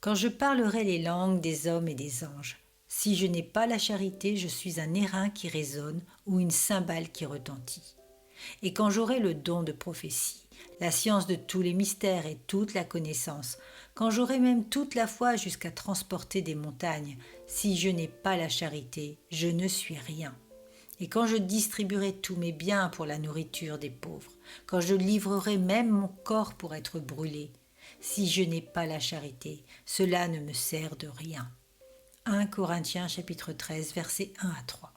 Quand je parlerai les langues des hommes et des anges, si je n'ai pas la charité, je suis un airain qui résonne ou une cymbale qui retentit. Et quand j'aurai le don de prophétie, la science de tous les mystères et toute la connaissance, quand j'aurai même toute la foi jusqu'à transporter des montagnes, si je n'ai pas la charité, je ne suis rien. Et quand je distribuerai tous mes biens pour la nourriture des pauvres, quand je livrerai même mon corps pour être brûlé, si je n'ai pas la charité, cela ne me sert de rien. 1 Corinthiens chapitre 13 versets 1 à 3.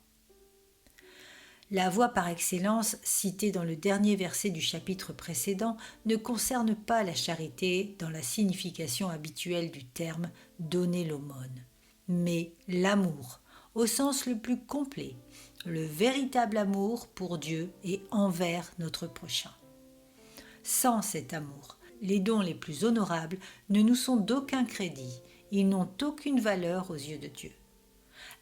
La voie par excellence, citée dans le dernier verset du chapitre précédent, ne concerne pas la charité dans la signification habituelle du terme « donner l'aumône », mais l'amour, au sens le plus complet, le véritable amour pour Dieu et envers notre prochain. Sans cet amour, les dons les plus honorables ne nous sont d'aucun crédit, ils n'ont aucune valeur aux yeux de Dieu.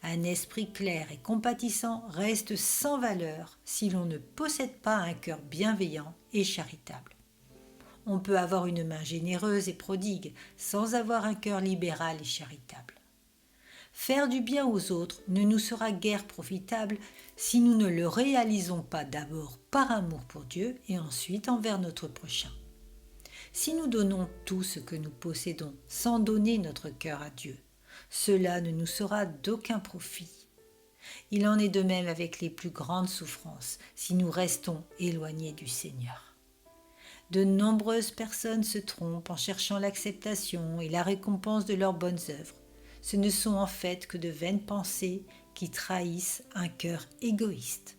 Un esprit clair et compatissant reste sans valeur si l'on ne possède pas un cœur bienveillant et charitable. On peut avoir une main généreuse et prodigue sans avoir un cœur libéral et charitable. Faire du bien aux autres ne nous sera guère profitable si nous ne le réalisons pas d'abord par amour pour Dieu et ensuite envers notre prochain. Si nous donnons tout ce que nous possédons sans donner notre cœur à Dieu, cela ne nous sera d'aucun profit. Il en est de même avec les plus grandes souffrances si nous restons éloignés du Seigneur. De nombreuses personnes se trompent en cherchant l'acceptation et la récompense de leurs bonnes œuvres. Ce ne sont en fait que de vaines pensées qui trahissent un cœur égoïste.